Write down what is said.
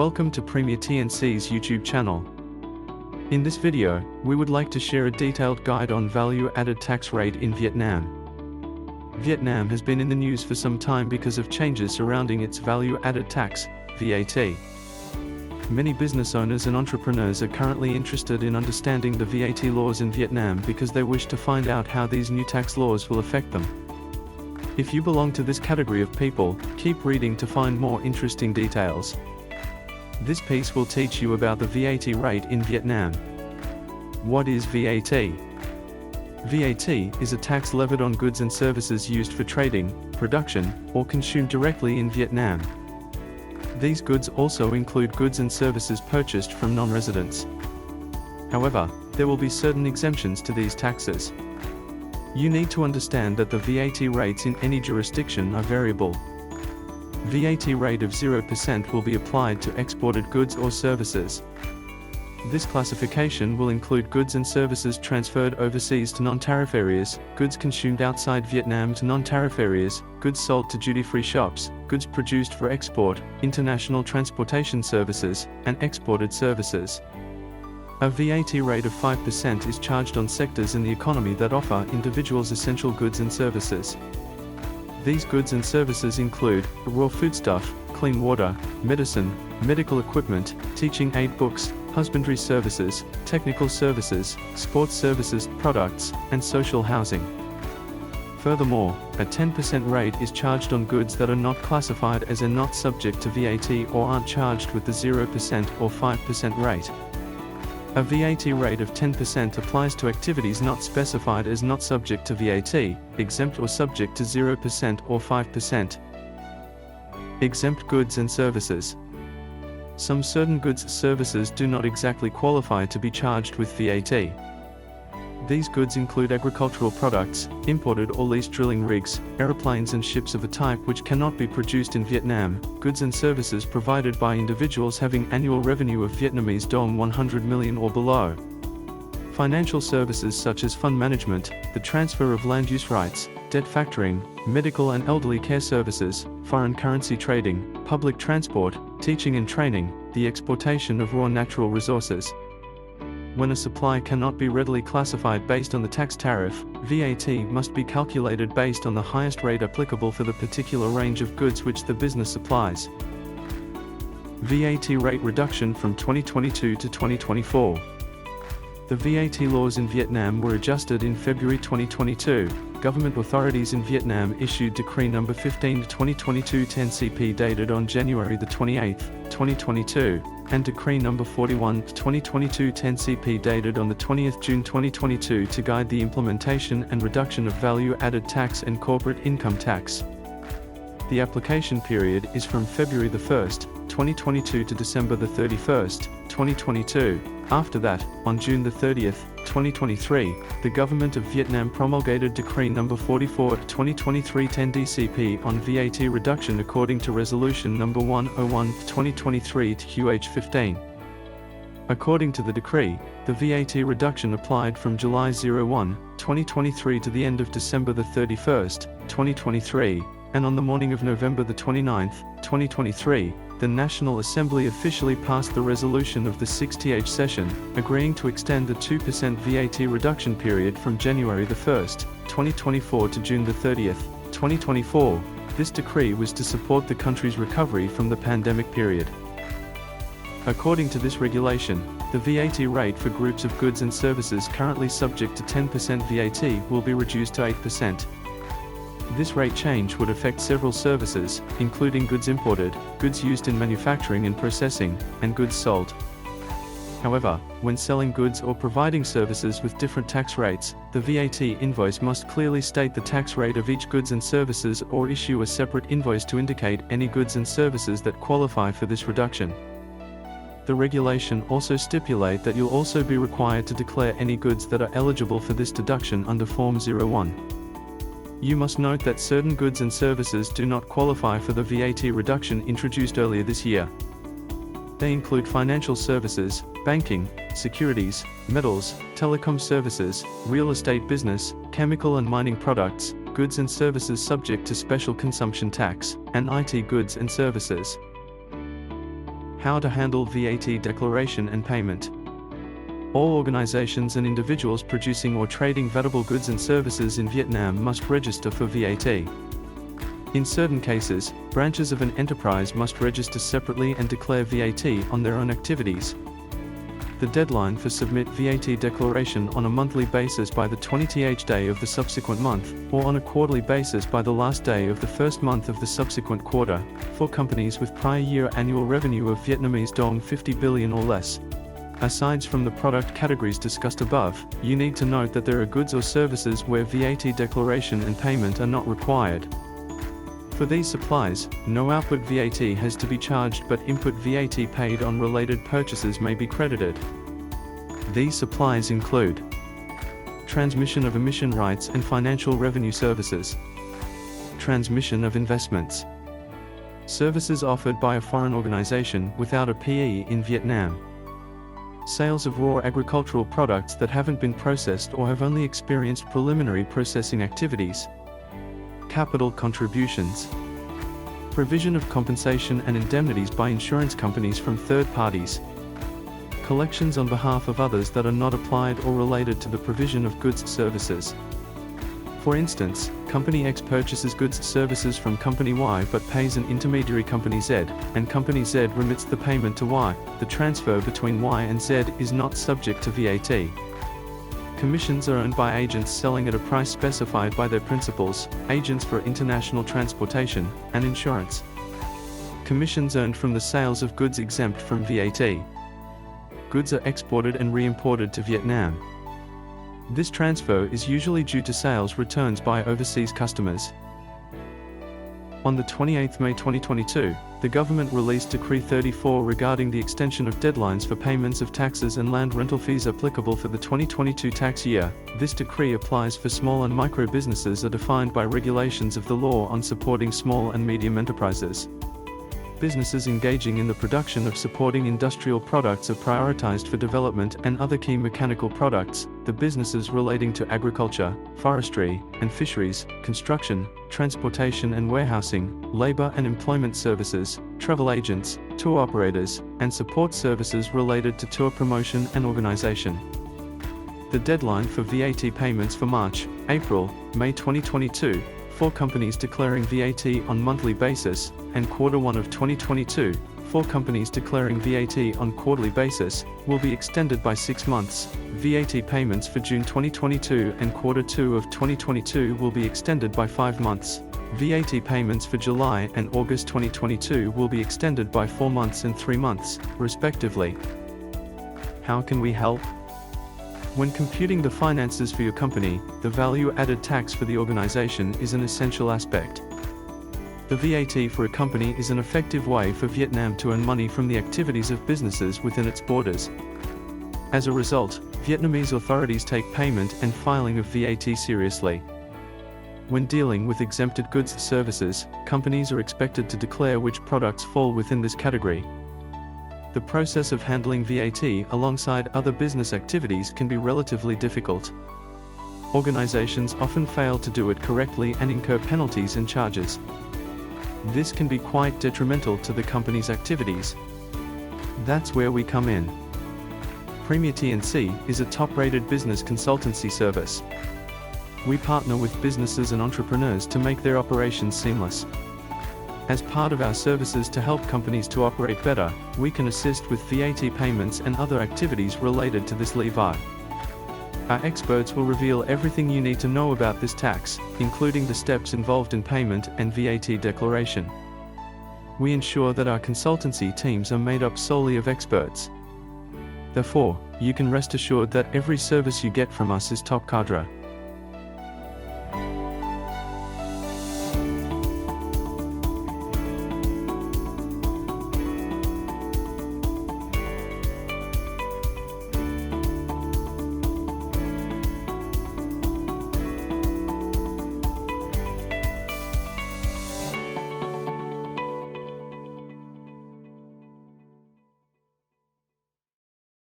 Welcome to Premier TNC's YouTube channel. In this video, we would like to share a detailed guide on value-added tax rate in Vietnam. Vietnam has been in the news for some time because of changes surrounding its value-added tax, VAT. Many business owners and entrepreneurs are currently interested in understanding the VAT laws in Vietnam because they wish to find out how these new tax laws will affect them. If you belong to this category of people, keep reading to find more interesting details. This piece will teach you about the VAT rate in Vietnam. What is VAT? VAT is a tax levied on goods and services used for trading, production, or consumed directly in Vietnam. These goods also include goods and services purchased from non-residents. However, there will be certain exemptions to these taxes. You need to understand that the VAT rates in any jurisdiction are variable. VAT rate of 0% will be applied to exported goods or services. This classification will include goods and services transferred overseas to non-tariff areas, goods consumed outside Vietnam to non-tariff areas, goods sold to duty-free shops, goods produced for export, international transportation services, and exported services. A VAT rate of 5% is charged on sectors in the economy that offer individuals essential goods and services. These goods and services include raw foodstuff, clean water, medicine, medical equipment, teaching aid books, husbandry services, technical services, sports services, products, and social housing. Furthermore, a 10% rate is charged on goods that are not classified as not subject to VAT or aren't charged with the 0% or 5% rate. A VAT rate of 10% applies to activities not specified as not subject to VAT, exempt or subject to 0% or 5%. Exempt goods and services. Some certain goods and services do not exactly qualify to be charged with VAT. These goods include agricultural products, imported or leased drilling rigs, aeroplanes and ships of a type which cannot be produced in Vietnam, goods and services provided by individuals having annual revenue of Vietnamese dong 100 million or below. Financial services such as fund management, the transfer of land use rights, debt factoring, medical and elderly care services, foreign currency trading, public transport, teaching and training, the exportation of raw natural resources. When a supply cannot be readily classified based on the tax tariff, VAT must be calculated based on the highest rate applicable for the particular range of goods which the business supplies. VAT rate reduction from 2022 to 2024. The VAT laws in Vietnam were adjusted in February 2022. Government authorities in Vietnam issued Decree No. 15/2022 10CP dated on January 28, 2022, and Decree No. 41/2022 10CP dated on 20th June 2022 to guide the implementation and reduction of value-added tax and corporate income tax. The application period is from February 1, 2022 to December 31, 2022. After that, on June 30, 2023, the Government of Vietnam promulgated Decree No. 44/2023 10DCP on VAT reduction according to Resolution No. 101/2023 QH15. According to the decree, the VAT reduction applied from July 01, 2023 to the end of December 31, 2023, and on the morning of November 29, 2023, the National Assembly officially passed the resolution of the 60th session, agreeing to extend the 2% VAT reduction period from January 1, 2024 to June 30, 2024. This decree was to support the country's recovery from the pandemic period. According to this regulation, the VAT rate for groups of goods and services currently subject to 10% VAT will be reduced to 8%. This rate change would affect several services, including goods imported, goods used in manufacturing and processing, and goods sold. However, when selling goods or providing services with different tax rates, the VAT invoice must clearly state the tax rate of each goods and services or issue a separate invoice to indicate any goods and services that qualify for this reduction. The regulation also stipulates that you'll also be required to declare any goods that are eligible for this deduction under Form 01. You must note that certain goods and services do not qualify for the VAT reduction introduced earlier this year. They include financial services, banking, securities, metals, telecom services, real estate business, chemical and mining products, goods and services subject to special consumption tax, and IT goods and services. How to handle VAT declaration and payment. All organizations and individuals producing or trading valuable goods and services in Vietnam must register for VAT. In certain cases, branches of an enterprise must register separately and declare VAT on their own activities. The deadline for submit VAT declaration on a monthly basis by the 20th day of the subsequent month, or on a quarterly basis by the last day of the first month of the subsequent quarter, for companies with prior year annual revenue of Vietnamese dong 50 billion or less. Aside from the product categories discussed above, you need to note that there are goods or services where VAT declaration and payment are not required. For these supplies, no output VAT has to be charged, but input VAT paid on related purchases may be credited. These supplies include transmission of emission rights and financial revenue services, transmission of investments, services offered by a foreign organization without a PE in Vietnam, sales of raw agricultural products that haven't been processed or have only experienced preliminary processing activities, capital contributions, provision of compensation and indemnities by insurance companies from third parties, collections on behalf of others that are not applied or related to the provision of goods services. For instance, Company X purchases goods services from Company Y but pays an intermediary Company Z, and Company Z remits the payment to Y. The transfer between Y and Z is not subject to VAT. Commissions are earned by agents selling at a price specified by their principals, agents for international transportation, and insurance. Commissions earned from the sales of goods exempt from VAT. Goods are exported and re-imported to Vietnam. This transfer is usually due to sales returns by overseas customers. On the 28th May 2022, the government released Decree 34 regarding the extension of deadlines for payments of taxes and land rental fees applicable for the 2022 tax year. This decree applies for small and micro businesses are defined by regulations of the law on supporting small and medium enterprises. Businesses engaging in the production of supporting industrial products are prioritized for development and other key mechanical products. The businesses relating to agriculture, forestry, and fisheries, construction, transportation and warehousing, labor and employment services, travel agents, tour operators, and support services related to tour promotion and organization. The deadline for VAT payments for March, April, May 2022, for companies declaring VAT on monthly basis, and Q1 of 2022, for companies declaring VAT on quarterly basis, will be extended by 6 months. VAT payments for June 2022 and Q2 of 2022 will be extended by 5 months. VAT payments for July and August 2022 will be extended by 4 months and 3 months, respectively. How can we help? When computing the finances for your company, the value-added tax for the organization is an essential aspect. The VAT for a company is an effective way for Vietnam to earn money from the activities of businesses within its borders. As a result, Vietnamese authorities take payment and filing of VAT seriously. When dealing with exempted goods and services, companies are expected to declare which products fall within this category. The process of handling VAT alongside other business activities can be relatively difficult. Organizations often fail to do it correctly and incur penalties and charges. This can be quite detrimental to the company's activities. That's where we come in. Premier T&C is a top-rated business consultancy service. We partner with businesses and entrepreneurs to make their operations seamless. As part of our services to help companies to operate better, we can assist with VAT payments and other activities related to this lever. Our experts will reveal everything you need to know about this tax, including the steps involved in payment and VAT declaration. We ensure that our consultancy teams are made up solely of experts. Therefore, you can rest assured that every service you get from us is top cadre.